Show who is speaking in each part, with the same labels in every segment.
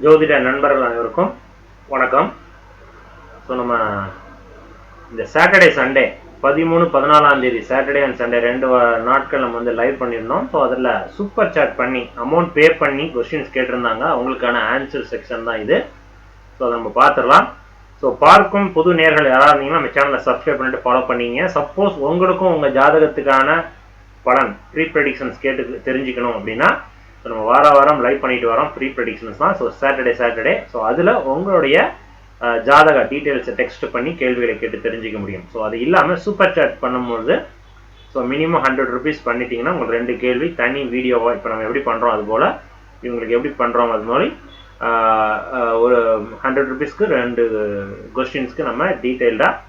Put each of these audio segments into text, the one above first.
Speaker 1: ஜோதிட நண்பர்கள் அனைவருக்கும் வணக்கம். ஸோ நம்ம இந்த சாட்டர்டே சண்டே 13, 14ஆம் தேதி சாட்டர்டே அண்ட் சண்டே 2 நாட்கள் நம்ம வந்து லைவ் பண்ணியிருந்தோம். ஸோ அதில் சூப்பர் சாட் பண்ணி அமௌண்ட் பே பண்ணி கொஸ்டின்ஸ் கேட்டிருந்தாங்க. அவங்களுக்கான ஆன்சர் செக்ஷன் தான் இது. ஸோ அதை நம்ம பார்த்துடலாம். ஸோ பார்க்கும் புது நேர்கள் யாராவது இருந்தீங்கன்னா நம்ம சேனலை சப்ஸ்கிரைப் பண்ணிட்டு ஃபாலோ பண்ணிங்க. சப்போஸ் உங்களுக்கும் உங்கள் ஜாதகத்துக்கான பலன் ப்ரீ ப்ரெடிக்ஷன்ஸ் கேட்டு தெரிஞ்சுக்கணும் அப்படின்னா நம்ம வாரம் லைவ் பண்ணிட்டு வரோம். ப்ரீ ப்ரெடிக்ஷன்ஸ் தான். ஸோ சாட்டர்டே ஸோ அதில் உங்களுடைய ஜாதக டீட்டெயில்ஸை டெக்ஸ்ட் பண்ணி கேள்விகளை கேட்டு தெரிஞ்சிக்க முடியும். ஸோ அது இல்லாமல் சூப்பர் சாட் பண்ணும்போது ஸோ மினிமம் 100 rupees பண்ணிட்டீங்கன்னா உங்களுக்கு 2 கேள்வி தனி வீடியோவாக இப்போ நம்ம எப்படி பண்ணுறோம் அது போல் இவங்களுக்கு எப்படி பண்ணுறோம் அது மாதிரி ஒரு 100 rupeesக்கு 2 கொஸ்டின்ஸ்க்கு நம்ம டீட்டெயில்டாக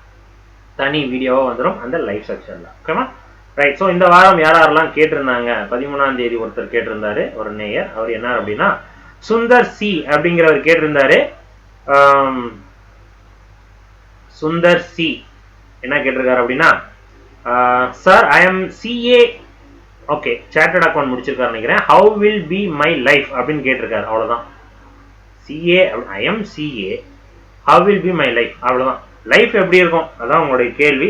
Speaker 1: தனி வீடியோவாக வந்துடும் அந்த லைவ் செக்ஷனில். ஓகேவா? ரைட். ஸோ இந்த வாரம் யாரெல்லாம் கேட்டிருந்தாங்க? 13ஆம் தேதி ஒருத்தர் கேட்டிருந்தாரு, ஒரு நேயர். அவர் என்ன அப்படின்னா சுந்தர் சி அப்படிங்கிறவர் கேட்டிருந்தாரு. சுந்தர் சி என்ன கேட்டிருக்காரு அப்படின்னா, sir I am CA, okay chartered account முடிச்சிருக்காரு நினைக்கிறேன். How will be my life அப்படின்னு கேட்டிருக்காரு. அவ்வளோதான். CA I am CA, how will be my life, அவ்வளோதான். லைஃப் எப்படி இருக்கும் அதான் உங்களுடைய கேள்வி.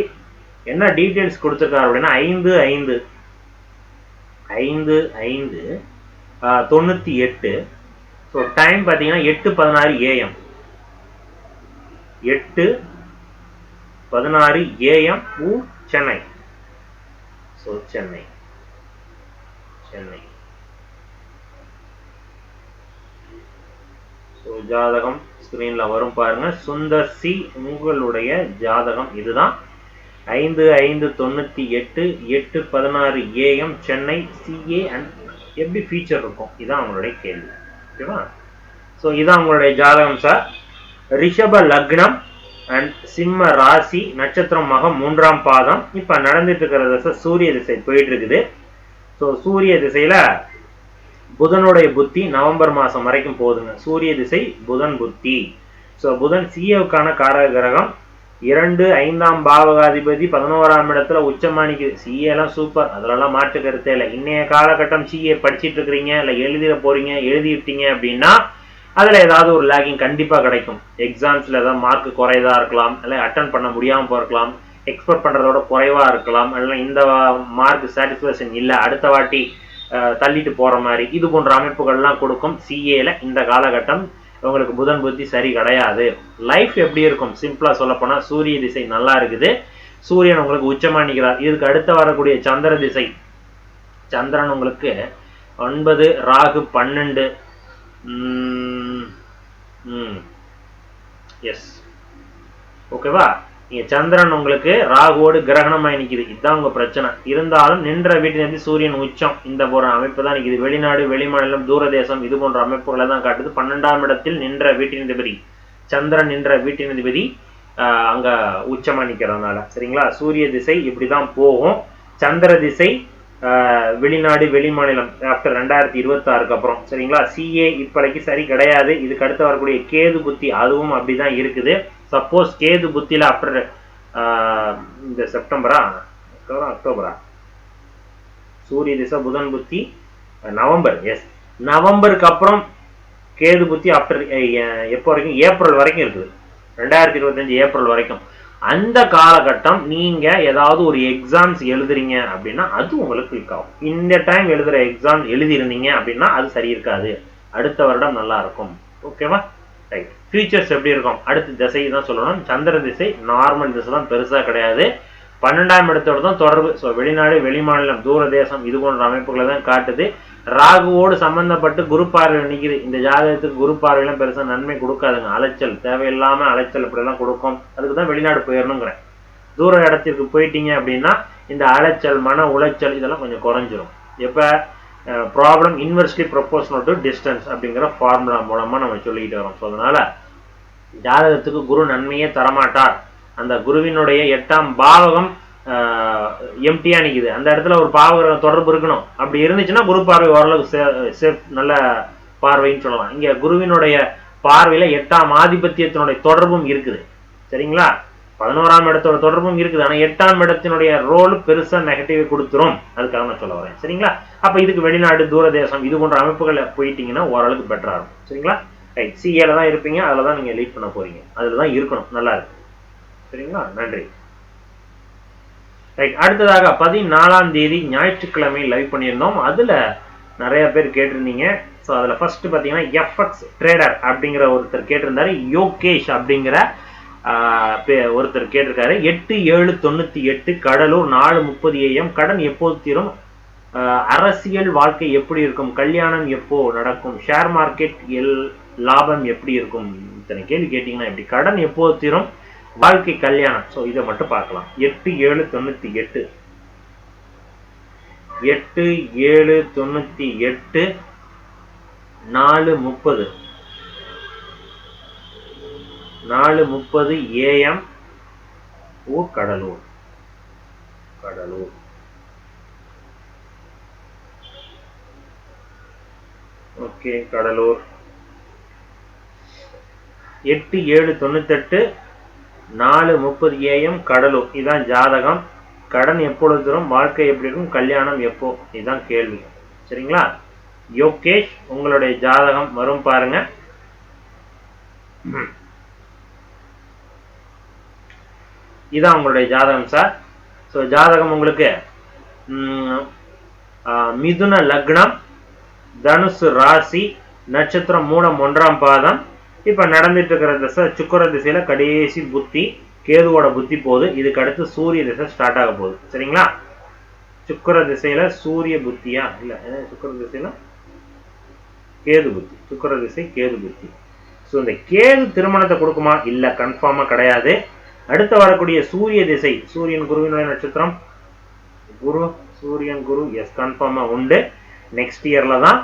Speaker 1: என்ன டீட்டெயில்ஸ் கொடுத்துருக்காரு அப்படின்னா 5/5/98. ஸோ டைம் பார்த்தீங்கன்னா 8:16 AM, 8:16 AM ஊர் சென்னை. ஸோ சென்னை. ஸோ ஜாதகம் ஸ்கிரீன்ல வரும் பாருங்க. சுந்தர் சி உங்களுடைய ஜாதகம் இதுதான். 5/5/98, 8:16 AM சென்னை, சிஏ அண்ட் எப்படி ஃபீச்சர் இருக்கும் இதான் அவங்களுடைய கேள்வி. ஓகேவா? ஸோ இதான் அவங்களுடைய ஜாதகம் சார். ரிஷப லக்னம் அண்ட் சிம்ம ராசி, நட்சத்திரம் மகம், 3ஆம் பாதம். இப்போ நடந்துட்டு இருக்கிற திசை சூரிய திசை போயிட்டு இருக்குது. ஸோ சூரிய திசையில புதனுடைய புத்தி நவம்பர் மாதம் வரைக்கும் போகுதுங்க. சூரிய திசை புதன் புத்தி. ஸோ புதன் சிஏவுக்கான காரக கிரகம். 2, 5ஆம் பாவகாதிபதி 11ஆம் இடத்துல உச்சமானிக்கு. சிஏ எல்லாம் சூப்பர், அதெல்லாம் மாற்று கருத்தே இல்லை. இன்னைய காலகட்டம் சிஏ படிச்சுட்டு இருக்கிறீங்க இல்லை எழுதிட போறீங்க, எழுதிட்டீங்க அப்படின்னா அதுல ஏதாவது ஒரு லேகிங் கண்டிப்பா கிடைக்கும். எக்ஸாம்ஸ்ல ஏதாவது மார்க் குறையதா இருக்கலாம், இல்லை அட்டன் பண்ண முடியாம போயிருக்கலாம், எக்ஸ்பெக்ட் பண்றதோட குறைவா இருக்கலாம், இல்லை இந்த மார்க் சாட்டிஸ்பேக்ஷன் இல்லை அடுத்த வாட்டி தள்ளிட்டு போற மாதிரி இது போன்ற அமைப்புகள்லாம் கொடுக்கும். சிஏல இந்த காலகட்டம் உங்களுக்கு புதன் புத்தி சரி கிடையாது. லைஃப் எப்படி இருக்கும் சிம்பிளா சொல்ல போனா சூரிய திசை நல்லா இருக்குது. சூரியன் உங்களுக்கு உச்சமா நிற்கிறார். இதுக்கு அடுத்த வரக்கூடிய சந்திர திசை, சந்திரன் உங்களுக்கு 9, ராகு 12. எஸ் ஓகேவா? இங்க சந்திரன் உங்களுக்கு ராகுவோடு கிரகணமாய் நிற்குது. இதுதான் உங்க பிரச்சனை. இருந்தாலும் நின்ற வீட்டிலிருந்து சூரியன் உச்சம் இந்த போன்ற அமைப்பு தான் நிற்குது. வெளிநாடு, வெளிமாநிலம், தூரதேசம் இது போன்ற அமைப்புகளை தான் காட்டுது. 12ஆம் இடத்தில் நின்ற வீட்டினதிபதி சந்திரன், நின்ற வீட்டினதிபதி அங்க உச்சமா நிற்கிறதுனால சரிங்களா. சூரிய திசை இப்படிதான் போகும். சந்திர திசை வெளிநாடு, வெளிமாநிலம் ஆஃப்டர் 2026க்கு அப்புறம் சரிங்களா. சிஏ இப்போதைக்கு சரி கிடையாது. இதுக்கு அடுத்து வரக்கூடிய கேது புத்தி அதுவும் அப்படிதான் இருக்குது. சப்போஸ் கேது புத்தியில ஆஃப்டர் இந்த செப்டம்பரா அக்டோபரா சூரிய திசை புதன் புத்தி நவம்பர், எஸ் நவம்பருக்கு அப்புறம் கேது புத்தி ஆஃப்டர் எப்போ வரைக்கும்? ஏப்ரல் வரைக்கும் இருக்குது. 2025 ஏப்ரல் வரைக்கும். அந்த காலகட்டம் நீங்க ஏதாவது ஒரு எக்ஸாம்ஸ் எழுதுறீங்க அப்படின்னா அது உங்களுக்கு கிளிக் ஆகும். இந்த டைம் எழுதுற எக்ஸாம் எழுதிருந்தீங்க அப்படின்னா அது சரி இருக்காது. அடுத்த வருடம் நல்லா இருக்கும். ஓகேவா? ரைட். ஃபியூச்சர்ஸ் எப்படி இருக்கும் அடுத்த திசை தான் சொல்லணும். சந்திர திசை நார்மல் திசை தான், பெருசா கிடையாது. 12ஆம் இடத்தோட தான் தொடர்பு. ஸோ வெளிநாடு, வெளிமாநிலம், தூரதேசம் இது போன்ற அமைப்புகளை தான் காட்டுது. ராகுவோடு சம்பந்தப்பட்டு குரு பார்வை நிற்குது. இந்த ஜாதகத்துக்கு குரு பார்வையெல்லாம் பெருசா நன்மை கொடுக்காதுங்க. அலைச்சல், தேவையில்லாம அலைச்சல் இப்படிலாம் கொடுக்கும். அதுக்கு தான் வெளிநாடு போயிடணுங்கிறேன். தூர இடத்திற்கு போயிட்டீங்க அப்படின்னா இந்த அலைச்சல், மன உளைச்சல் இதெல்லாம் கொஞ்சம் குறைஞ்சிரும். எப்ப problem inversely proportional to distance அப்படிங்கிற ஃபார்முலா மூலமா நம்ம சொல்லிக்கிட்டு வரோம். ஸோ அதனால ஜாதகத்துக்கு குரு நன்மையே தரமாட்டார். அந்த குருவினுடைய 8ஆம் பாவகம் எம்டியா நிக்குது. அந்த இடத்துல ஒரு பாவகிரக தொடர்பு இருக்கணும். அப்படி இருந்துச்சுன்னா குரு பார்வை ஓரளவுக்கு சேஃப், நல்ல பார்வைன்னு சொல்லலாம். இங்க குருவினுடைய பார்வையில 8ஆம் ஆதிபத்தியத்தினுடைய தொடர்பும் இருக்குது. சரிங்களா? 11ஆம் இடத்தோட தொடர்பும் இருக்குது. ஆனா 8ஆம் இடத்தினுடைய ரோல் பெருசா நெகட்டிவ் கொடுத்துரும். அதுக்காக நான் சொல்ல வரேன். சரிங்களா? அப்ப இதுக்கு வெளிநாடு, தூரதேசம் இது போன்ற அமைப்புகள் போயிட்டீங்கன்னா ஓரளவுக்கு பெட்டரா இருக்கும். சரிங்களா? ரைட். சிஏல தான் இருப்பீங்க. அதுல தான் நீங்க லீட் பண்ண போறீங்க. அதுல தான் இருக்கணும். நல்லா இருக்கு. சரிங்களா? நன்றி. ரைட். அடுத்ததாக 14ஆம் தேதி ஞாயிற்றுக்கிழமை லைவ் பண்ணியிருந்தோம். அதுல நிறைய பேர் கேட்டிருந்தீங்க. ஸோ அதில் ஃபர்ஸ்ட் பார்த்தீங்கன்னா எஃப்எக்ஸ் ட்ரேடர் அப்படிங்கிற ஒருத்தர் கேட்டிருந்தாரு. யோகேஷ் அப்படிங்கிற ஒருத்தர் கேட்டிருக்காரு. 8798 கடலூர் 4:30 AM. கடன் எப்போது தீரும்? அரசியல் வாழ்க்கை எப்படி இருக்கும்? கல்யாணம் எப்போ நடக்கும்? ஷேர் மார்க்கெட் லாபம் எப்படி இருக்கும்? இத்தனை கேள்வி கேட்டீங்கன்னா எப்படி? கடன் எப்போது தீரும்? வாழ்க்கை கல்யாணம். ஸோ இதை மட்டும் பார்க்கலாம். 8798 8798 4:30 4:30 AM. ஊர் கடலூர். கடலூர். ஓகே, கடலூர். 8798 4:30 AM கடலூர். இதான் ஜாதகம். கடன் எப்பொழுது தரும்? வாழ்க்கை எப்படி இருக்கும்? கல்யாணம் எப்போ? இதுதான் கேள்வி. சரிங்களா? யோகேஷ், உங்களுடைய ஜாதகம் வரும் பாருங்க. இதான் உங்களுடைய ஜாதகம் சார். ஸோ ஜாதகம் உங்களுக்கு மிதுன லக்னம், தனுசு ராசி, நட்சத்திரம் மூலம் 1ஆம் பாதம். இப்ப நடந்துட்டு இருக்கிற திசை சுக்கிர திசையில கடைசி புத்தி, கேதுவோட புத்தி போகுது. இதுக்கு அடுத்து சூரிய திசை ஸ்டார்ட் ஆக போகுது. சரிங்களா? சுக்கிர திசையில சூரிய புத்தியா இல்ல, சுக்கிர திசையில கேது புத்தி. சுக்கிர திசை கேது புத்தி. ஸோ இந்த கேது திருமணத்தை கொடுக்குமா? இல்ல, கன்ஃபார்மா கிடையாது. அடுத்து வரக்கூடிய சூரிய திசை, சூரியன் குருவினுடைய நட்சத்திரம் குரு, சூரியன் குரு, எஸ் கன்ஃபார்மா உண்டு. நெக்ஸ்ட் இயர்ல தான்.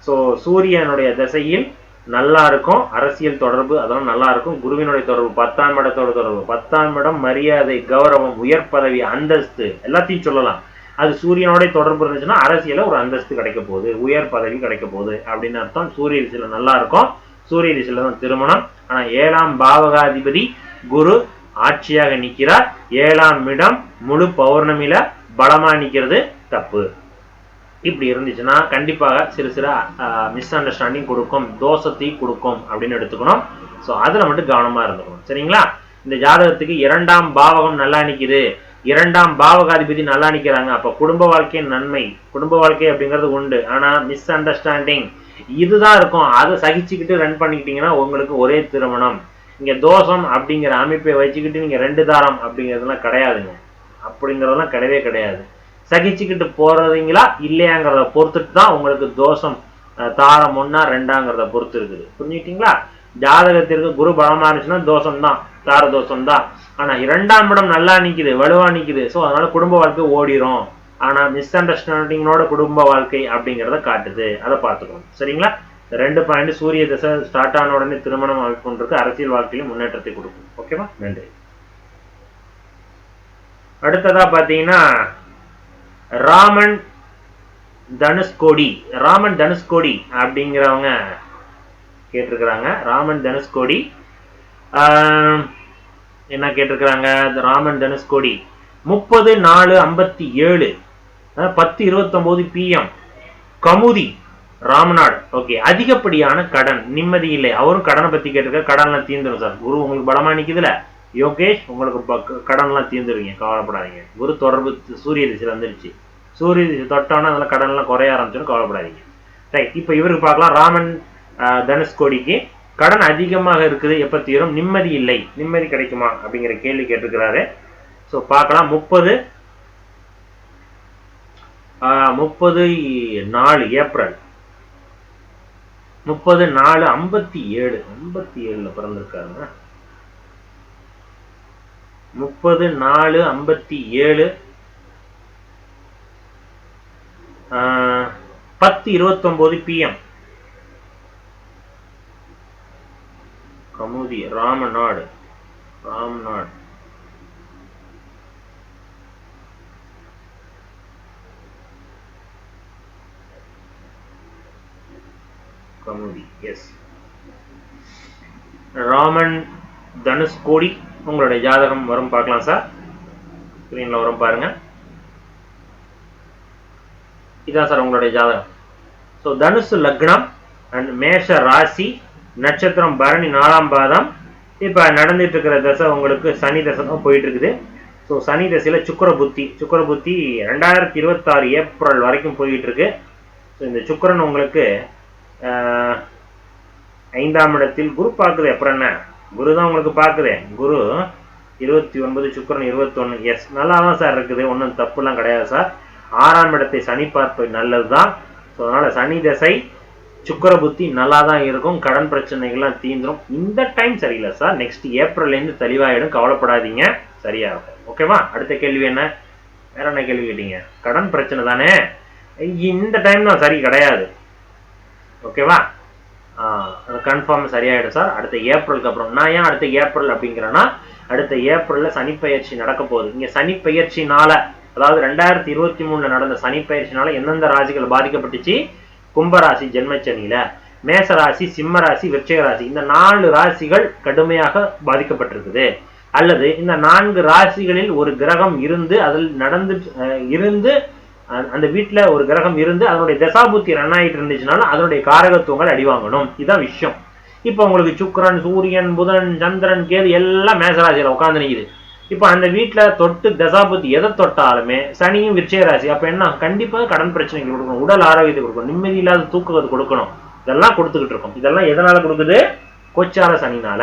Speaker 1: ஸோ சூரியனுடைய திசையில் நல்லா இருக்கும். அரசியல் தொடர்பு அதெல்லாம் நல்லா இருக்கும். குருவினுடைய தொடர்பு 10ஆம் இடத்தோட தொடர்பு. 10ஆம் இடம் மரியாதை, கௌரவம், உயர் பதவி, அந்தஸ்து எல்லாத்தையும் சொல்லலாம். அது சூரியனோட தொடர்பு இருந்துச்சுன்னா அரசியல ஒரு அந்தஸ்து கிடைக்க போகுது, உயர் பதவி கிடைக்க போகுது அப்படின்னு அர்த்தம். சூரிய திசையில நல்லா இருக்கும். சூரிய திசையில தான் திருமணம். ஆனா 7ஆம் பாவகாதிபதி குரு ஆட்சியாக நிற்கிறார். 7ஆம் இடம் முழு பௌர்ணமியில பலமா நிக்கிறது தப்பு. இப்படி இருந்துச்சுன்னா கண்டிப்பாக சிறு சிறு மிஸ் அண்டர்ஸ்டாண்டிங் கொடுக்கும், தோஷத்தை கொடுக்கும் அப்படின்னு எடுத்துக்கணும். ஸோ அதுல மட்டும் கவனமா இருந்துக்கணும். சரிங்களா? இந்த ஜாதகத்துக்கு 2ஆம் பாவகம் நல்லா நிக்குது, 2ஆம் பாவகாதிபதி நல்லா நிக்கிறாங்க. அப்ப குடும்ப வாழ்க்கையின் நன்மை, குடும்ப வாழ்க்கை அப்படிங்கிறது உண்டு. ஆனா மிஸ் அண்டர்ஸ்டாண்டிங் இதுதான் இருக்கும். அதை சகிச்சுக்கிட்டு ரன் பண்ணிக்கிட்டீங்கன்னா உங்களுக்கு ஒரே திருமணம். இங்க தோஷம் அப்படிங்கிற அமைப்பை வச்சுக்கிட்டு நீங்க 2 தாரம் அப்படிங்கிறதுலாம் கிடையாதுங்க. அப்படிங்கிறதெல்லாம் கிடையவே கிடையாது. சகிச்சுக்கிட்டு போறதுங்களா இல்லையாங்கிறத பொறுத்துட்டு தான் உங்களுக்கு தோஷம் தாரம் 1ஆ 2ஆங்கிறத பொறுத்து இருக்குது. புரிஞ்சுக்கிட்டீங்களா? ஜாதகத்திற்கு குரு பலமா இருந்துச்சுன்னா தோஷம் தான், தார தோஷம் தான். ஆனா 2ஆம் இடம் நல்லா நிக்குது, வலுவா நிக்குது. ஸோ அதனால குடும்ப வாழ்க்கை ஓடிரும். ஆனா மிஸ் அண்டர்ஸ்டாண்டிங்கோட குடும்ப வாழ்க்கை அப்படிங்கிறத காட்டுது. அதை பார்த்துக்கணும். சரிங்களா? 2 பாயிண்ட். சூரிய திசை ஸ்டார்ட் ஆன உடனே திருமணம் அமைப்புன்றது அரசியல் வாழ்க்கையிலும் முன்னேற்றத்தை கொடுக்கும். ஓகேவா? நன்றி. அடுத்ததா பாத்தீங்கன்னா ராமன் தனுஷ்கோடி. ராமன் தனுஷ்கோடி அப்படிங்கிறவங்க கேட்டிருக்கிறாங்க. ராமன் தனுஷ்கோடி என்ன கேட்டிருக்கிறாங்க? ராமன் தனுஷ்கோடி 30/4/57 10:29 PM கமுதி ராமநாடு. ஓகே. அதிகப்படியான கடன், நிம்மதி இல்லை. அவரும் கடனை பத்தி கேட்டிருக்க. கடன்லாம் தீர்ந்துடும் சார். குரு உங்களுக்கு பலமா நிக்குதுல யோகேஷ், உங்களுக்கு கடன்லாம் தீர்ந்துருவீங்க, கவலைப்படாதீங்க. குரு தொடர்பு சூரிய திசையில வந்துருச்சு. சூரிய திசை தொட்டோன்னா அதெல்லாம் கடன்லாம் குறைய ஆரம்பிச்சுன்னு கவலைப்படாதீங்க. ரைட். இப்ப இவருக்கு பார்க்கலாம். ராமன் தனுஷ்கோடிக்கு கடன் அதிகமாக இருக்குது, எப்ப தீரும்? நிம்மதி இல்லை, நிம்மதி கிடைக்குமா அப்படிங்கிற கேள்வி கேட்டிருக்கிறாரு. ஸோ பார்க்கலாம். 30/4 ஏப்ரல் 30/4/57 பிறந்திருக்காருங்க. 30/4/57 10:29 PM கமுதி ராமநாடு. ராமநாடு கமுதி. எஸ். ராமன் தனுஷ்கோடி உங்களுடைய ஜாதகம் வரும் பார்க்கலாம் சார். ஸ்கிரீன்ல வரும் பாருங்க. இதான் சார் உங்களுடைய ஜாதகம். ஸோ தனுசு லக்னம் அண்ட் மேஷ ராசி, நட்சத்திரம் பரணி 4ஆம் பாதம். இப்போ நடந்துட்டு இருக்கிற தசை உங்களுக்கு சனி தசை தான் போயிட்டு இருக்குது. ஸோ சனி தசையில் சுக்கர புத்தி 2026 ஏப்ரல் வரைக்கும் போயிட்டு இருக்கு. ஸோ இந்த சுக்கரன் உங்களுக்கு 5ஆம் இடத்தில் குரு பார்க்குது. அப்புறம் என்ன, குரு தான் உங்களுக்கு பார்க்குது. குரு 29, சுக்கரன் 21. எஸ், நல்லா தான் சார் இருக்குது, ஒன்றும் தப்புலாம் கிடையாது சார். 6ஆம் இடத்தை சனி பார்ப்பது நல்லது தான். ஸோ அதனால் சனி தசை சுக்கர புத்தி நல்லா தான் இருக்கும். கடன் பிரச்சனைகள்லாம் தீந்துடும். இந்த டைம் சரியில்லை சார், நெக்ஸ்ட் ஏப்ரல்லேருந்து தெளிவாயிடும், கவலைப்படாதீங்க, சரியா இருக்கும். ஓகேவா? அடுத்த கேள்வி என்ன, வேற என்ன கேள்வி கேட்டீங்க? கடன் பிரச்சனை தானே, இந்த டைம் தான் சரி கிடையாது. ஓகேவா? அது கன்ஃபார்ம் சரியாயிடும் சார் அடுத்த ஏப்ரலுக்கு அப்புறம். நான் ஏன் அடுத்த ஏப்ரல் அப்படிங்கிறேன்னா, அடுத்த ஏப்ரலில் சனிப்பெயர்ச்சி நடக்க போகுது. இங்கே சனிப்பெயர்ச்சினால, அதாவது 2023 நடந்த சனிப்பெயர்ச்சினால எந்தெந்த ராசிகள் பாதிக்கப்பட்டுச்சு? கும்பராசி ஜென்மச்சனியில, மேசராசி, சிம்ம ராசி, விருச்சிக ராசி, இந்த 4 ராசிகள் கடுமையாக பாதிக்கப்பட்டிருக்குது. அல்லது இந்த 4 ராசிகளில் ஒரு கிரகம் இருந்து அதில் இருந்து அந்த வீட்டில் ஒரு கிரகம் இருந்து அதனுடைய தசாபுத்தி ரன் ஆகிட்டு இருந்துச்சுனாலும் அதனுடைய காரகத்துவங்கள் அடிவாங்கணும். இதுதான் விஷயம். இப்போ உங்களுக்கு சுக்கிரன், சூரியன், புதன், சந்திரன், கேது எல்லாம் மேசராசியில் உட்காந்து நிற்குது. இப்போ அந்த வீட்டில் தொட்டு தசாபுத்தி எதை தொட்டாலுமே சனியும் விருச்சிக ராசி. அப்போ என்ன, கண்டிப்பாக கடன் பிரச்சனைகள் கொடுக்கணும், உடல் ஆரோக்கியத்தை கொடுக்கணும், நிம்மதி இல்லாத தூக்கத்தை கொடுக்கணும். இதெல்லாம் கொடுத்துக்கிட்டு இருக்கோம். இதெல்லாம் எதனால கொடுக்குது? கோச்சார சனினால.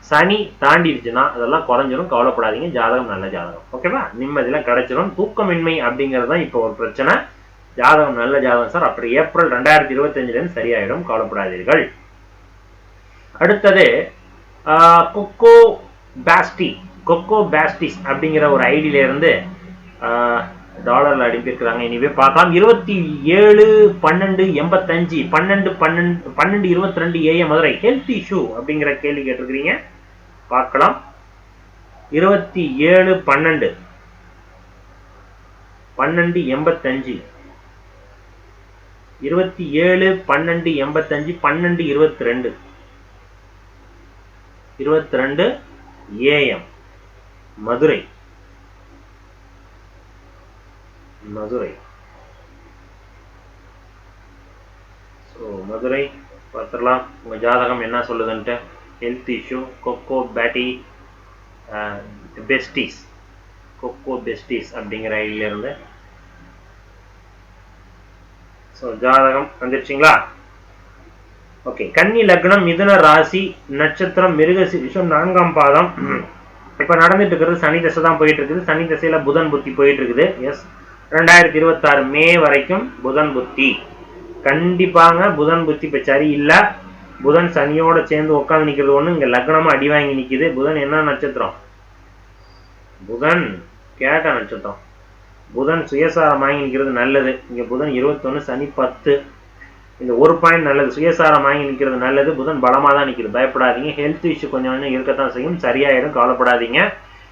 Speaker 1: சனி தாண்டிடுச்சுன்னா அதெல்லாம் குறைஞ்சிடும், கவலைப்படாதீங்க. ஜாதகம் நல்ல ஜாதகம். ஓகேவா? நிம்மதியெல்லாம் கிடைச்சிடும். தூக்கமின்மை அப்படிங்கிறது தான் இப்போ ஒரு பிரச்சனை. ஜாதகம் நல்ல ஜாதகம் சார். அப்புறம் ஏப்ரல் 2025 சரியாயிடும், கவலைப்படாதீர்கள். அடுத்தது கொக்கோ பாஸ்டிஸ் அப்படிங்கிற ஒரு ஐடியில இருந்து டாலர்ல அனுப்பியிருக்கிறாங்க. இனிமே பார்க்கலாம். 27/12/85 12/22 AM மதுரை. ஹெல்த் இஷ்யூ அப்படிங்கிற கேள்வி கேட்டிருக்கிறீங்க, பார்க்கலாம். 27/12/12/85 27/12/85 12/22 22 AM மதுரை. ஸோ மதுரை பார்த்துடலாம் உங்க ஜாதகம் என்ன சொல்லுதுன்ட்டு. ஹெல்த் இஷ்யூ, கொக்கோ பெஸ்டிஸ் அப்படிங்கிற ஐடியில இருந்து. ஸோ ஜாதகம் வந்துருச்சுங்களா? ஓகே. கன்னி லக்னம், மிதுன ராசி, நட்சத்திரம் மிருகசீரிஷம், 4ஆம் பாதம். இப்ப நடந்துட்டு இருக்கிறது சனி தசை தான் போயிட்டு இருக்குது. சனி தசையில புதன் புத்தி போயிட்டு இருக்குது. எஸ், 2026 மே வரைக்கும் புதன் புத்தி. கண்டிப்பாங்க புதன் புத்தி இப்ப சரியில்லை. புதன் சனியோட சேர்ந்து உட்காந்து நிக்கிறது ஒண்ணு. இங்க லக்னமா அடி வாங்கி நிக்குது. புதன் என்ன நட்சத்திரம்? புதன் கேட்ட நட்சத்திரம். புதன் சுயசாரம் வாங்கி நிக்கிறது நல்லது. இங்க புதன் 21, சனி 10. இந்த ஒரு பாயிண்ட் நல்லது. சுயசாரம் வாங்கி நிற்கிறது நல்லது. புதன் பலமாக தான் நிற்கிறது, பயப்படாதீங்க. ஹெல்த் இஷ்யூ கொஞ்சம் கொஞ்சம் இருக்கத்தான் செய்யும், சரியாயிடும், கவலைப்படாதீங்க.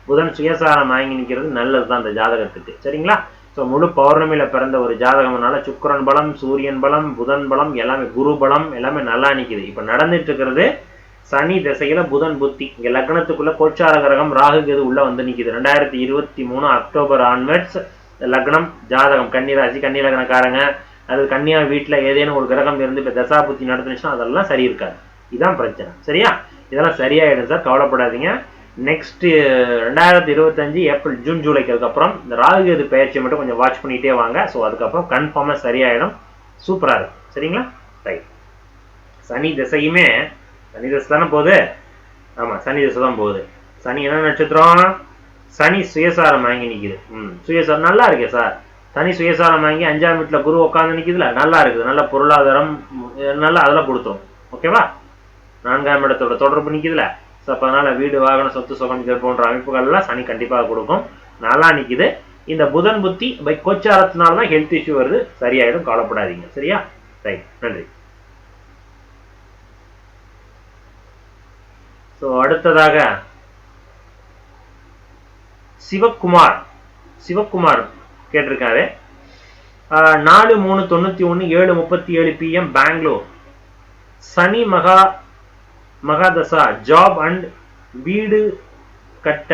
Speaker 1: புதன் சுயசாரம் வாங்கி நிற்கிறது நல்லது தான் இந்த ஜாதகத்துக்கு, சரிங்களா? ஸோ முழு பௌர்ணமியில பிறந்த ஒரு ஜாதகம்னால சுக்கிரன் பலம், சூரியன் பலம், புதன் பலம், எல்லாமே குரு பலம் எல்லாமே நல்லா நிற்குது. இப்போ நடந்துட்டு இருக்கிறது சனி திசையில புதன் புத்தி. இங்க லக்னத்துக்குள்ள கோச்சார கிரகம் ராகு கேது உள்ள வந்து நிற்குது. 2023 அக்டோபர் ஆன்வர்ட்ஸ் லக்னம் ஜாதகம் கன்னிராசி, கன்னி லக்னக்காரங்க, அது கன்னியா வீட்டில் ஏதேனும் ஒரு கிரகம் இருந்து இப்போ தசாபுத்தி நடந்துச்சுன்னா அதெல்லாம் சரி இருக்காது. இதுதான் பிரச்சனை, சரியா? இதெல்லாம் சரியாயிடும் சார், கவலைப்படாதீங்க. நெக்ஸ்ட் 2025 ஏப்ரல், ஜூன், ஜூலைக்கு அதுக்கப்புறம் இந்த ராகுகேது பயிற்சியை மட்டும் கொஞ்சம் வாட்ச் பண்ணிட்டே வாங்க. ஸோ அதுக்கப்புறம் கன்ஃபார்மாக சரியாயிடும், சூப்பராக இருக்கும், சரிங்களா? ரைட். சனி திசையுமே சனி திசை தானே போகுது. ஆமாம், சனி திசை தான் போகுது. சனி என்ன நட்சத்திரம்? சனி சுயசாரம் வாங்கி நிற்குது. சுயசாரம் நல்லா இருக்கே சார். சனி சுயசாரம் வாங்கி 5ஆம் வீட்டில் குரு உட்காந்து நிற்குதுல, நல்லா இருக்குது. நல்ல பொருளாதாரம் நல்லா அதெல்லாம் கொடுத்தோம், ஓகேவா? 4ஆம் இடத்தோட தொடர்பு நிற்குதுல. ஸோ அப்போ அதனால வீடு, வாகனம், சொத்து சுகம் இது போன்ற அமைப்புகள்லாம் சனி கண்டிப்பாக கொடுக்கும். நல்லா நிற்குது. இந்த புதன் புத்தி பை கோச்சாரத்தினால தான் ஹெல்த் இஷ்யூ வருது, சரியாயிடும், கவலைப்படாதீங்க, சரியா? ரைட், நன்றி. ஸோ அடுத்ததாக சிவக்குமார் கேட்டிருக்காரு. 4/3/91 7:37 PM பெங்களூர். சனி மகா மகாதசா ஜாப் அண்ட் வீடு கட்ட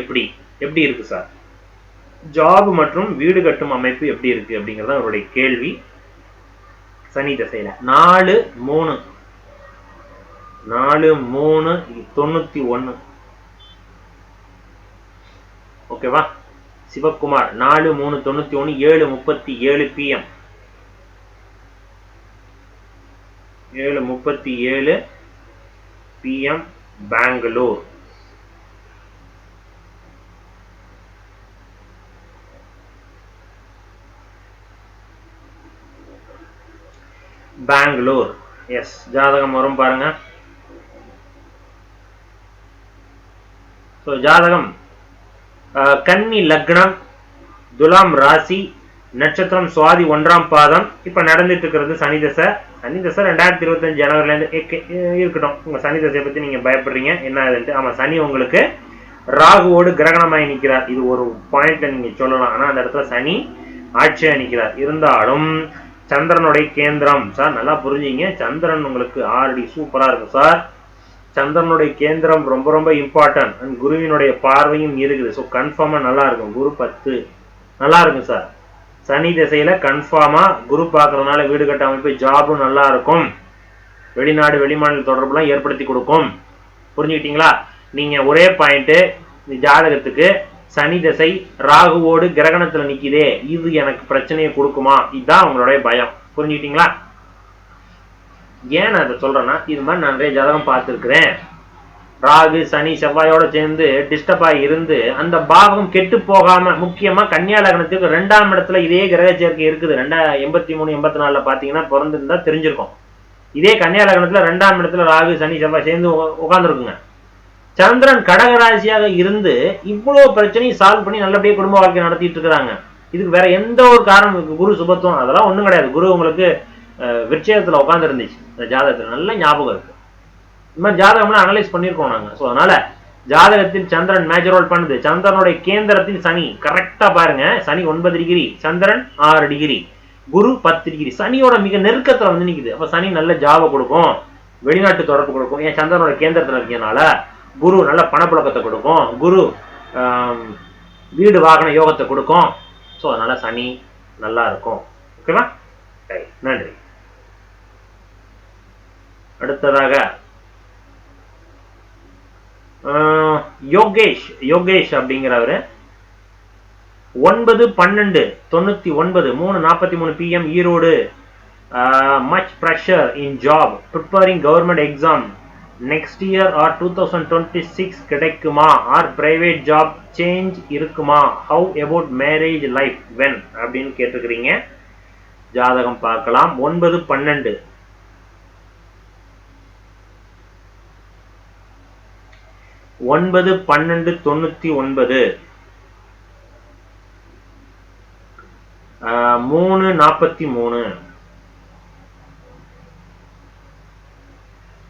Speaker 1: எப்படி எப்படி இருக்கு சார்? ஜாப் மற்றும் வீடு கட்டும் அமைப்பு எப்படி இருக்கு அப்படிங்கறது அவருடைய கேள்வி. சனி திசையில 4-3-91 ஓகேவா? Sivakumar 4-3-91 7:37 PM 7:37 PM Bangalore. Bangalore S ஜாதகம் வரும் பாருங்க. ஜாதகம் கன்னி லக்னம், துலாம் ராசி, நட்சத்திரம் சுவாதி 1ஆம் பாதம். இப்ப நடந்துட்டு இருக்கிறது சனி தசை. சனி தசை 2025 ஜனவரில இருந்து இருக்கட்டும். உங்க சனி தசையை பத்தி நீங்க பயப்படுறீங்க என்ன ஆகுதுன்ட்டு. ஆமா, சனி உங்களுக்கு ராகுவோடு கிரகணமாய் நிற்கிறார். இது ஒரு பாயிண்ட்ல நீங்க சொல்லலாம். ஆனா அந்த இடத்துல சனி ஆட்சியா நிற்கிறார். இருந்தாலும் சந்திரனுடைய கேந்திரம் சார், நல்லா புரிஞ்சுங்க. சந்திரன் உங்களுக்கு ஆல்ரெடி சூப்பரா இருக்கும் சார். சந்திரனுடைய கேந்திரம் ரொம்ப ரொம்ப இம்பார்ட்டன்ட். அண்ட் குருவினுடைய பார்வையும் இருக்குது. ஸோ கன்ஃபார்மா நல்லா இருக்கும். குரு 10 நல்லா இருக்கும் சார். சனி திசையில கன்ஃபார்மா குரு பார்க்கறதுனால வீடு கட்ட அமைப்பு, ஜாபும் நல்லா இருக்கும். வெளிநாடு வெளிமாநில தொடர்புலாம் ஏற்படுத்தி கொடுக்கும். புரிஞ்சுக்கிட்டீங்களா? நீங்க ஒரே பாயிண்ட், ஜாதகத்துக்கு சனி திசை ராகுவோடு கிரகணத்துல நிக்குதே, இது எனக்கு பிரச்சனையை கொடுக்குமா? இதுதான் உங்களுடைய பயம். புரிஞ்சுக்கிட்டீங்களா? ஏன் நான் இதை சொல்றேன்னா, இது மாதிரி நான் நிறைய ஜாதகம் பார்த்துருக்கிறேன். ராகு சனி செவ்வாயோட சேர்ந்து டிஸ்டர்ப் ஆகி இருந்து அந்த பாகம் கெட்டு போகாம, முக்கியமா கன்னியா லக்னத்துக்கு 2ஆம் இடத்துல இதே கிரக சேர்க்கை இருக்குது. 83-84 பாத்தீங்கன்னா பிறந்திருந்தா தெரிஞ்சிருக்கும். இதே கன்னியா லக்னத்துல 2ஆம் இடத்துல ராகு சனி செவ்வாய் சேர்ந்து உட்கார்ந்துருக்குங்க. சந்திரன் கடகராசியாக இருந்து இவ்வளவு பிரச்சனையும் சால்வ் பண்ணி நல்லபடியா குடும்ப வாழ்க்கை நடத்திட்டு இருக்கிறாங்க. இதுக்கு வேற எந்த ஒரு காரணம் இருக்கு? குரு சுபத்துவம் அதெல்லாம் ஒண்ணும் கிடையாது. குரு உங்களுக்கு விருட்சத்துல உட்கார்ந்து இருந்துச்சு. இந்த ஜாதகத்துல நல்ல ஞாபகம் இருக்கு. இந்த மாதிரி ஜாதகம்லாம் அனலைஸ் பண்ணிருக்கோம் நாங்க. ஸோ அதனால ஜாதகத்தில் சந்திரன் மேஜர் ரோல் பண்ணுது. சந்திரனுடைய கேந்திரத்தில் சனி கரெக்டா பாருங்க. சனி 9 டிகிரி, சந்திரன் 6 டிகிரி, குரு 10 டிகிரி. சனியோட மிக நெருக்கத்துல வந்து நிக்குது. அப்ப சனி நல்ல ஜாப கொடுக்கும், வெளிநாட்டு தொடர்பு கொடுக்கும். ஏன் சந்திரனோட கேந்திரத்துல இருக்கனால குரு நல்ல பணப்புழக்கத்தை கொடுக்கும். குரு வீடு வாகன யோகத்தை கொடுக்கும். ஸோ அதனால சனி நல்லா இருக்கும். ஓகேவா? நன்றி. அடுத்ததாக யோகேஷ் அப்படிங்கிறவரு 9-12-99 3:43 PM Erode. Much pressure in job, preparing government exam next year or 2026 கிடைக்குமா? ஆர் பிரைவேட் ஜாப் சேஞ்ச் இருக்குமா? How about marriage life when அப்படின்னு கேட்டுக்கிறீங்க. ஜாதகம் பார்க்கலாம். 9-12 9-12-99 3:43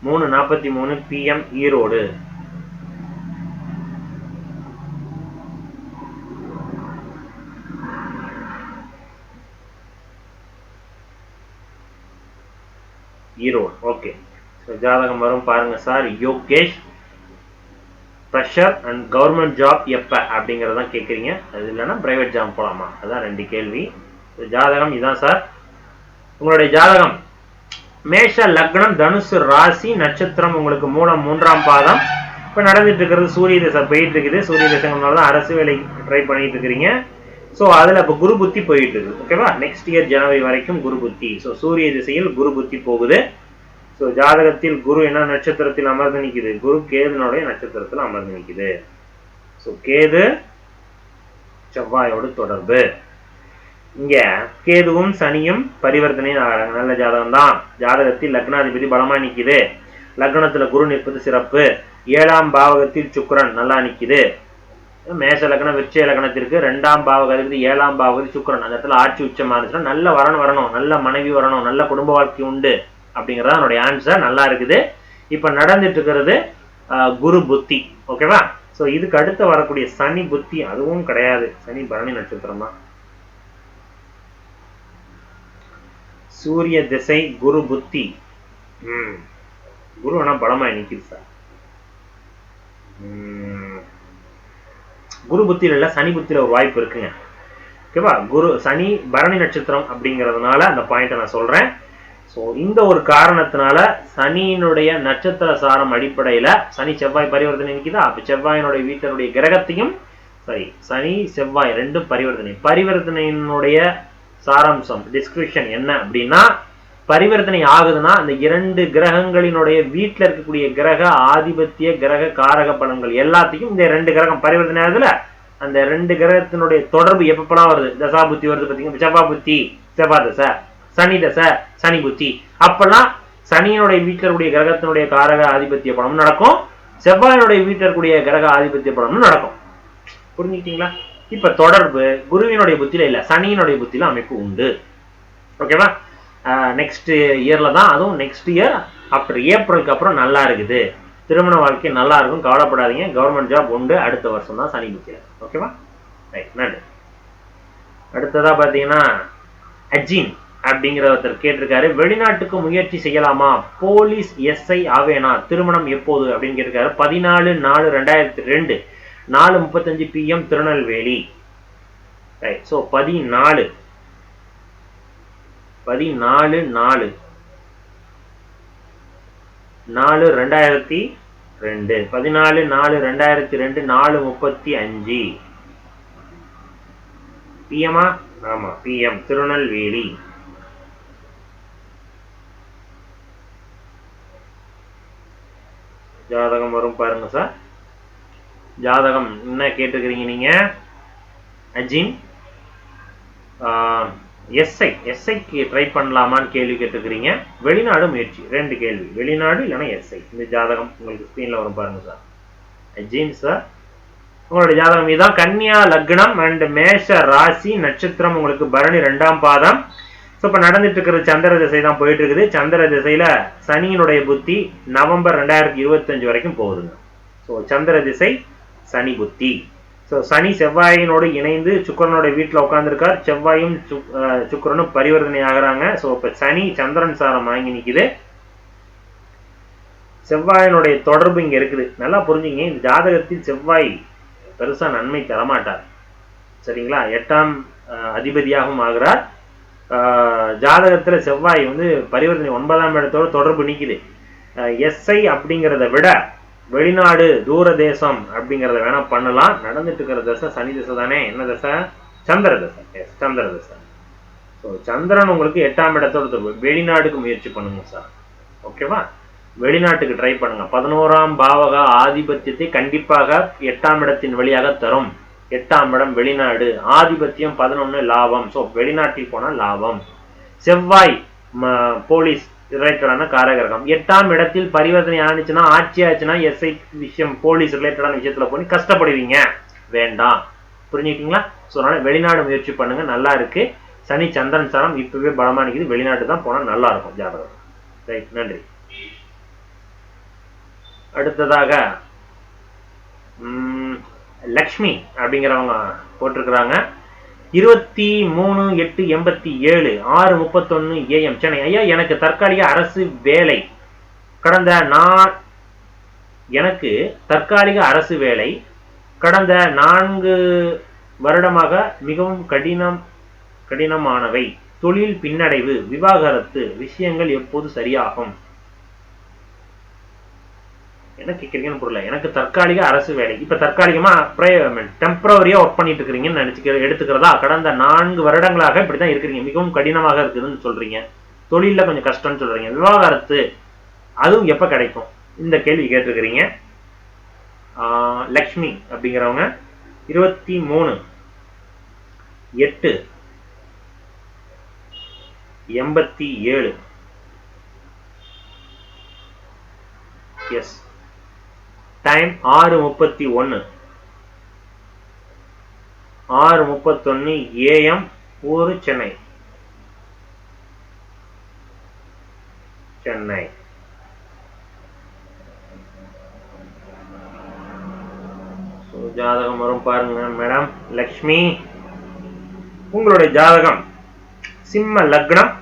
Speaker 1: 3:43 PM ஈரோடு. ஓகே. ஜாதகம் வரும் பாருங்க sir. Yogesh pressure and government job எப்ப அப்படிங்கறதான் கேட்குறீங்க. அது இல்லைன்னா பிரைவேட் ஜாப் போலாமா? அதான் 2 கேள்வி. ஜாதகம் இதான் சார். உங்களுடைய ஜாதகம் மேஷ லக்னம், தனுசு ராசி, நட்சத்திரம் உங்களுக்கு மூலம் 3ஆம் பாதம். இப்ப நடந்துட்டு இருக்கிறது சூரிய திசை போயிட்டு இருக்குது. சூரிய திசைனாலதான் அரசு வேலை ட்ரை பண்ணிட்டு இருக்கிறீங்க. ஸோ அதுல இப்ப குரு புத்தி போயிட்டு இருக்குது. ஓகேவா? நெக்ஸ்ட் இயர் ஜனவரி வரைக்கும் குரு புத்தி. ஸோ சூரிய திசையில் குரு புத்தி போகுது. ஸோ ஜாதகத்தில் குரு என்ன நட்சத்திரத்தில் அமர்ந்து நிற்குது? குரு கேதுனுடைய நட்சத்திரத்தில் அமர்ந்து நிற்குது. ஸோ கேது செவ்வாயோடு தொடர்பு. இங்க கேதுவும் சனியும் பரிவர்த்தனையும் ஆகிறாங்க. நல்ல ஜாதகம் தான். ஜாதகத்தில் லக்னாதிபதி பலமா நிக்குது. லக்னத்துல குரு நிற்பது சிறப்பு. 7ஆம் பாவகத்தில் சுக்கிரன் நல்லா நிக்குது. மேஷ லக்னம் விருச்சிக லக்னத்திற்கு 2ஆம் பாவகத்திற்கு 7ஆம் பாவகத்தில் சுக்கிரன் அந்த இடத்துல ஆட்சி உச்சமா இருந்துச்சுன்னா நல்ல வரன் வரணும், நல்ல மனைவி வரணும், நல்ல குடும்ப வாழ்க்கை உண்டு அப்படிங்கறது என்னுடைய ஆன்சர். நல்லா இருக்குது. இப்ப நடந்துட்டு இருக்கிறது குரு புத்தி. ஓகேவா? சோ இதுக்கு அடுத்து வரக்கூடிய சனி புத்தி அதுவும் கிடையாது. சனி பரணி நட்சத்திரம் தான். சூரிய திசை குரு புத்தி குரு ஆனா பலமா நிக்குது சார். குரு புத்தியில இல்ல, சனி புத்தியில ஒரு வாய்ப்பு இருக்குங்க. ஓகேவா? குரு சனி பரணி நட்சத்திரம் அப்படிங்கிறதுனால அந்த பாயிண்ட்டை நான் சொல்றேன். ஸோ இந்த ஒரு காரணத்தினால சனியினுடைய நட்சத்திர சாரம் அடிப்படையில சனி செவ்வாய் பரிவர்த்தனை நிற்குதா, அப்ப செவ்வாயினுடைய வீட்டினுடைய கிரகத்தையும் சரி சனி செவ்வாய் ரெண்டும் பரிவர்த்தனையினுடைய சாராம்சம் டிஸ்கிரிப்ஷன் என்ன அப்படின்னா, பரிவர்த்தனை ஆகுதுன்னா அந்த 2 கிரகங்களினுடைய வீட்டில் இருக்கக்கூடிய கிரக ஆதிபத்திய கிரக காரக பலன்கள் எல்லாத்தையும் இந்த 2 கிரகம் பரிவர்த்தனை ஆகுதுல, அந்த 2 கிரகத்தினுடைய தொடர்பு எப்பப்பெல்லாம் வருது, தசா புத்தி வருது பார்த்தீங்கன்னா, செவ்வாய் புத்தி செவ்வாய் தசை, சனி தசை சனி புத்தி, அப்பெல்லாம் சனியினுடைய வீட்டில் இருக்கக்கூடிய கிரகத்தினுடைய காரக ஆதிபத்திய பலனும் நடக்கும், செவ்வாயினுடைய வீட்டில் இருக்கக்கூடிய கிரக ஆதிபத்திய பலனும் நடக்கும். புரிஞ்சுக்கிட்டீங்களா? இப்ப தொடர்பு குருவினுடைய புத்தியில இல்ல, சனியினுடைய புத்தியில அமைப்பு உண்டு. ஓகேவா? நெக்ஸ்ட் இயர்ல தான், அதுவும் நெக்ஸ்ட் இயர் ஆஃப்டர் ஏப்ரலுக்கு அப்புறம் நல்லா இருக்குது, திருமண வாழ்க்கை நல்லா இருக்கும், கவலைப்படாதீங்க, கவர்மெண்ட் ஜாப் உண்டு, அடுத்த வருஷம் தான் சனி புத்தியில. ஓகேவா? ரைட், நன்றி. அடுத்ததா பாத்தீங்கன்னா அஜின் அப்படிங்கிற ஒருத்தர் கேட்டிருக்காரு, வெளிநாட்டுக்கு முயற்சி செய்யலாமா, போலீஸ் எஸ்ஐ ஆவேனா, திருமணம் எப்போது அப்படின்னு கேட்டிருக்காரு. 14/4/2002 4:35 PM திருநெல்வேலி. ரைட், ஸோ 14/4/4 4/2002 14/4/2002 4:35 பிஎம்மா? ஆமா, பிஎம் திருநெல்வேலி. ஜாதகம் வரும் பாருங்க சார். ஜாதகம் என்ன கேட்டிருக்கிறீங்க நீங்க அஜின்? எஸ்ஐக்கு ட்ரை பண்ணலாமான்னு கேள்வி கேட்டிருக்கிறீங்க. வெளிநாடு முயற்சி, 2 கேள்வி, வெளிநாடு இல்லைன்னா எஸ்ஐ. இந்த ஜாதகம் உங்களுக்கு ஸ்க்ரீன்ல வரும் பாருங்க சார். அஜின் சார், உங்களுடைய ஜாதகம் இதுதான். கன்னியா லக்னம் அண்ட் மேஷ ராசி, நட்சத்திரம் உங்களுக்கு பரணி 2ஆம் பாதம். ஸோ இப்போ நடந்துட்டு இருக்கிறது சந்திர திசை தான் போயிட்டு இருக்குது. சந்திர திசையில சனியினுடைய புத்தி நவம்பர் 2025 வரைக்கும் போகுதுங்க. ஸோ சந்திர திசை சனி புத்தி. ஸோ சனி செவ்வாயினோடு இணைந்து சுக்கரனோட வீட்டில் உட்காந்துருக்கார். செவ்வாயும் சுக்கரனும் பரிவர்த்தனை ஆகிறாங்க. ஸோ இப்போ சனி சந்திரன் சாரம் வாங்கி நிற்குது. செவ்வாயினுடைய தொடர்பு இங்க இருக்குது. நல்லா புரிஞ்சுங்க, இந்த ஜாதகத்தில் செவ்வாய் பெருசா நன்மை தரமாட்டார். சரிங்களா? 8ஆம் அதிபதியாகவும் ஆகிறார். ஜாதகத்துல செவ்வாய் வந்து பரிவர்த்தனை 9ஆம் இடத்தோட தொடர்பு நிற்குது. எஸ்ஐ அப்படிங்கிறத விட வெளிநாடு தூர தேசம் அப்படிங்கிறத வேணா பண்ணலாம். நடந்துட்டு இருக்கிற தசை சனி தசை தானே. என்ன தசை? சந்திர தசை. சந்திர தசை. ஸோ சந்திரன் உங்களுக்கு 8ஆம் இடத்தோட தொடர்பு. வெளிநாடுக்கு முயற்சி பண்ணுங்க சார். ஓகேவா? வெளிநாட்டுக்கு ட்ரை பண்ணுங்க. 11ஆம் பாவக ஆதிபத்தியத்தை கண்டிப்பாக 8ஆம் இடத்தின் வழியாக தரும். 8ஆம் இடம் வெளிநாடு, ஆதிபத்தியம் 11 லாபம். ஸோ வெளிநாட்டில் போனால் லாபம். செவ்வாய் போலீஸ் ரிலேட்டடான காரகிரகம். 8ஆம் இடத்தில் பரிவர்த்தனை ஆனிச்சுன்னா, ஆட்சி ஆச்சுன்னா, எஸ்ஐ விஷயம் போலீஸ் ரிலேட்டடான விஷயத்துல போய் கஷ்டப்படுவீங்க, வேண்டாம். புரிஞ்சுக்கிட்டீங்களா? ஸோ அதனால வெளிநாடு முயற்சி பண்ணுங்க, நல்லா இருக்கு. சனி சந்திரன் சாரம் இப்பவே பலமா நிற்குது. வெளிநாட்டு தான் போனால் நல்லா இருக்கும் ஜாதகம். ரைட், நன்றி. அடுத்ததாக லக்ஷ்மி அப்படிங்கிறவங்க போட்டிருக்கிறாங்க, 23/8/87 6:31 AM சென்னை. ஐயா, எனக்கு தற்காலிக அரசு வேலை கடந்த 4 வருடமாக மிகவும் கடினமானவை. தொழில் பின்னடைவு, விவாகரத்து விஷயங்கள் எப்போது சரியாகும்? என்ன கேட்குறீங்கன்னு புரியல. எனக்கு தற்காலிக அரசு வேலை, இப்ப தற்காலிகமா டெம்பரவரியா ஒர்க் பண்ணிட்டு இருக்கிறீங்கன்னு எடுத்துக்கிறதா? கடந்த 4 வருடங்களாக இப்படிதான் இருக்கிறீங்க, மிகவும் கடினமாக இருக்குதுன்னு சொல்றீங்க, தொழில கொஞ்சம் கஷ்டம்னு சொல்றீங்க, விவாகரத்து அதுவும் எப்ப கிடைக்கும்? இந்த கேள்வி கேட்டிருக்கிறீங்க. லக்ஷ்மி அப்படிங்கிறவங்க 23/8/87. எஸ், டைம் 6:31 AM, ஊரு சென்னை. ஜாதகம் வரும் பாருங்க மேடம். லக்ஷ்மி, உங்களுடைய ஜாதகம் சிம்ம லக்னம்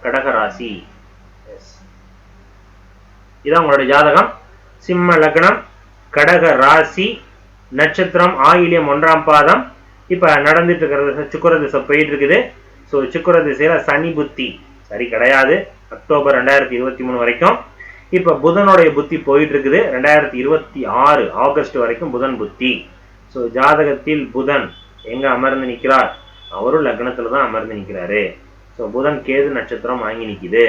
Speaker 1: கடகராசி. இதான் உங்களுடைய ஜாதகம். சிம்ம லக்னம், கடக ராசி, நட்சத்திரம் ஆயில்யம் 1ஆம் பாதம். இப்ப நடந்துட்டு இருக்கிறது சுக்கிர திசை போயிட்டு இருக்குது. ஸோ சுக்கிர திசையில சனி புத்தி சரி கிடையாது அக்டோபர் 2023 வரைக்கும். இப்ப புதனுடைய புத்தி போயிட்டு இருக்குது 2026 ஆகஸ்ட் வரைக்கும் புதன் புத்தி. ஸோ ஜாதகத்தில் புதன் எங்க அமர்ந்து நிற்கிறார்? அவரும் லக்னத்துல தான் அமர்ந்து நிற்கிறாரு. ஸோ புதன் கேது நட்சத்திரம் வாங்கி நிற்குது.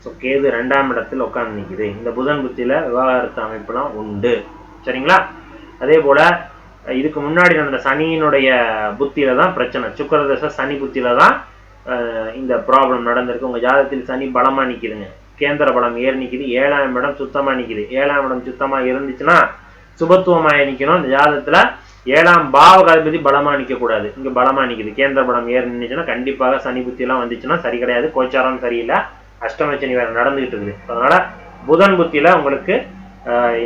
Speaker 1: ஸோ கேது 2ஆம் இடத்தில் உட்கார்ந்து நிற்குது. இந்த புதன் புத்தியில விவாகரத்து அமைப்புலாம் உண்டு. சரிங்களா? அதே போல இதுக்கு முன்னாடி நடந்த சனியினுடைய புத்தியில தான் பிரச்சனை. சுக்கிர தசை சனி புத்தியில தான் இந்த ப்ராப்ளம் நடந்திருக்கு. உங்க ஜாதகத்தில் சனி பலமா நிக்குதுங்க. கேந்திர பலம் ஏறி நிக்குது. 7ஆம் இடம் சுத்தமா நிக்குது. 7ஆம் இடம் சுத்தமா இருந்துச்சுன்னா சுபத்துவமாய நிக்கணும். இந்த ஜாதகத்துல 7ஆம் பாவகாதிபதி பலமா நிக்க கூடாது. இங்க பலமா நிக்குது. கேந்திர பலம் ஏறி நின்றுச்சுன்னா கண்டிப்பாக சனி புத்தி எல்லாம் வந்துச்சுன்னா சரி கிடையாது. கோச்சாரம் சரியில்லை. அஷ்டம சனி வேற நடந்துகிட்டு இருக்குது. அதனால புதன் புத்தியில உங்களுக்கு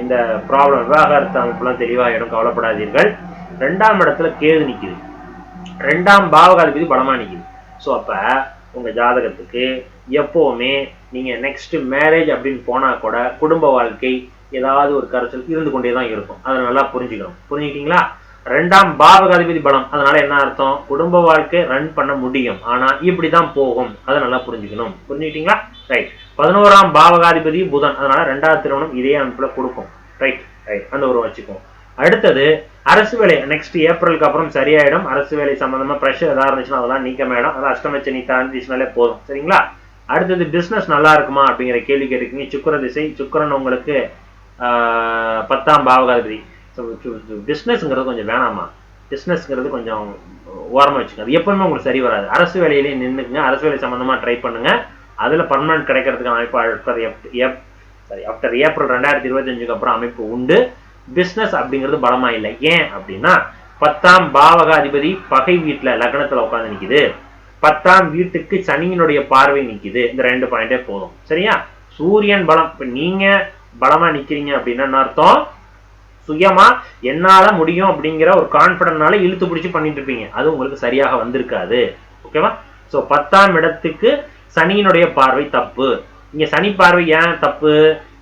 Speaker 1: இந்த ப்ராப்ளம் விவாகரத்து அமைப்புலாம் தெளிவாயிடும். கவலைப்படாதீர்கள். 2ஆம் இடத்துல கேது நிக்குது. 2ஆம் பாவகாதிபதி பலமா நிக்குது. ஸோ அப்ப உங்க ஜாதகத்துக்கு எப்பவுமே நீங்க நெக்ஸ்ட் மேரேஜ் அப்படின்னு போனா கூட குடும்ப வாழ்க்கை ஏதாவது ஒரு கரைச்சல் இருந்து கொண்டே தான் இருக்கும். அதை நல்லா புரிஞ்சுக்கணும். புரிஞ்சுக்கிட்டீங்களா? 2ஆம் பாவகாதிபதி பலம். அதனால என்ன அர்த்தம்? குடும்ப வாழ்க்கை ரன் பண்ண முடியும். ஆனா இப்படிதான் போகும். அதை நல்லா புரிஞ்சுக்கணும். புரிஞ்சுக்கிட்டீங்களா? ரைட். 11ஆம் பாவகாதிபதி புதன். அதனால 2வது திருமணம் இதே அமைப்புல கொடுக்கும். ரைட் ரைட் அந்த ஒரு வச்சுக்கோம். அடுத்தது அரசு வேலை. நெக்ஸ்ட் ஏப்ரலுக்கு அப்புறம் சரியாயிடும். அரசு வேலை சம்பந்தமா பிரஷர் ஏதாவது இருந்துச்சுன்னா அதெல்லாம் நீக்கமாயிடும். அதான் அஷ்டமச்சனி தாண்டிச்சுனாலே போதும். சரிங்களா? அடுத்தது பிசினஸ் நல்லா இருக்குமா அப்படிங்கிற கேள்வி கேட்டுக்கீங்க. சுக்கிர திசை. சுக்கிரன் உங்களுக்கு 10ஆம் பாவகாதிபதி. பிசினஸ்ங்கிறது கொஞ்சம் வேணாமா? பிசினஸ்ங்கிறது கொஞ்சம் ஓரமா வச்சுக்கோங்க. அது எப்பவுமே உங்களுக்கு சரி வராது. அரசு வேலையிலேயே நின்றுக்குங்க. அரசு வேலை சம்பந்தமா ட்ரை பண்ணுங்க. அதுல பர்மனன்ட் கிடைக்கிறதுக்கான அமைப்பு ஆஃப்டர் ஏப்ரல் 2025 அப்புறம் அமைப்பு உண்டு. பிசினஸ் அப்படிங்கிறது பலமா இல்லை. ஏன் அப்படின்னா 10ஆம் பாவகாதிபதி பகை வீட்டுல லக்னத்துல உட்கார்ந்து நிக்குது. 10ஆம் வீட்டுக்கு சனியினுடைய பார்வை நிக்குது. இந்த 2 பாயிண்டே போதும். சரியா? சூரியன் பலம். இப்ப நீங்க பலமா நிக்கிறீங்க அப்படின்னா அர்த்தம் சுயமா என்னால முடியும் அப்படிங்கிற ஒரு கான்பிடன்ட்னால இழுத்து பிடிச்சு பண்ணிட்டு இருப்பீங்க. அது உங்களுக்கு சரியாக வந்திருக்காது. ஓகேவா? சோ 10ஆம் இடத்துக்கு சனியினுடைய பார்வை தப்பு. இங்க சனி பார்வை ஏன் தப்பு?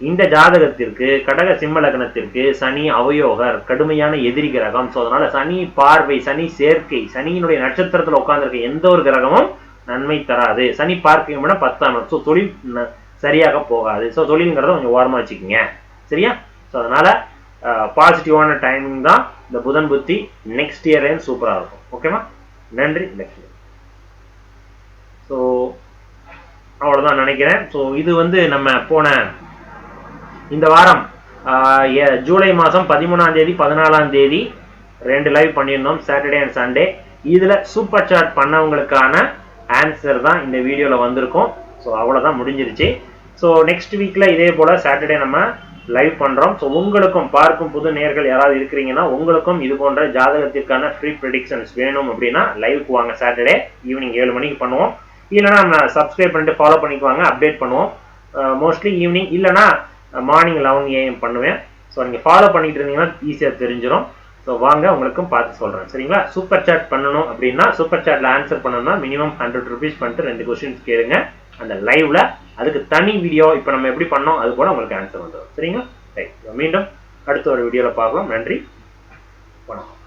Speaker 1: இந்த ஜாதகத்திற்கு கடக சிம்ம லக்னத்திற்கு சனி அவயோகர், கடுமையான எதிரி கிரகம். ஸோ அதனால சனி பார்வை, சனி சேர்க்கை, சனியினுடைய நட்சத்திரத்துல உட்கார்ந்துருக்க எந்த ஒரு கிரகமும் நன்மை தராது. சனி பார்க்கை 10ஆம் இடம். ஸோ தொழில் சரியாக போகாது. ஸோ தொழில்ங்கிறத கொஞ்சம் ஓரமா வச்சுக்கோங்க. சரியா? ஸோ அதனால பாசிட்டிவான டைமிங் தான் இந்த புதன் புத்தி. நெக்ஸ்ட் இயர் சூப்பரா இருக்கும். ஓகேவா? நன்றி. ஸோ அவ்வளவுதான் நினைக்கிறேன். ஸோ இது நம்ம போன இந்த வாரம் ஜூலை மாதம் 13ஆம் தேதி 14ஆம் தேதி 2 லைவ் பண்ணியிருந்தோம், சாட்டர்டே அண்ட் சண்டே. இதுல சூப்பர் சாட் பண்ணவங்களுக்கான ஆன்சர் தான் இந்த வீடியோல வந்திருக்கும். ஸோ அவ்வளவுதான் முடிஞ்சிருச்சு. ஸோ நெக்ஸ்ட் வீக்ல இதே போல சாட்டர்டே நம்ம லைவ் பண்றோம். ஸோ உங்களுக்கும் பார்க்கும் புது நேயர்கள் யாராவது இருக்கிறீங்கன்னா உங்களுக்கும் இது போன்ற ஜாதகத்திற்கான ஃப்ரீ ப்ரெடிக்ஷன்ஸ் வேணும் அப்படின்னா லைவுக்கு வாங்க. சாட்டர்டே ஈவினிங் 7 மணிக்கு பண்ணுவோம். இல்லைனா நம்ம சப்ஸ்கிரைப் பண்ணிட்டு ஃபாலோ பண்ணிக்குவாங்க. அப்டேட் பண்ணுவோம் மோஸ்ட்லி ஈவினிங், இல்லைனா மார்னிங் 11 AM பண்ணுவேன். ஸோ நீங்கள் ஃபாலோ பண்ணிட்டு இருந்தீங்கன்னா ஈஸியாக தெரிஞ்சிடும். ஸோ வாங்க உங்களுக்கும் பார்த்து சொல்கிறேன். சரிங்களா? சூப்பர் சாட் பண்ணணும் அப்படின்னா சூப்பர் சாட்டில் ஆன்சர் பண்ணணும்னா மினிமம் 100 rupees பண்ணிட்டு 2 கொஸ்டின்ஸ் கேளுங்க அந்த லைவ்ல. அதுக்கு தனி வீடியோ இப்போ நம்ம எப்படி பண்ணோம் அது போல உங்களுக்கு ஆன்சர் வந்துடும். சரிங்களா? ரைட். மீண்டும் அடுத்த ஒரு வீடியோவில் பார்க்கலாம். நன்றி, வணக்கம்.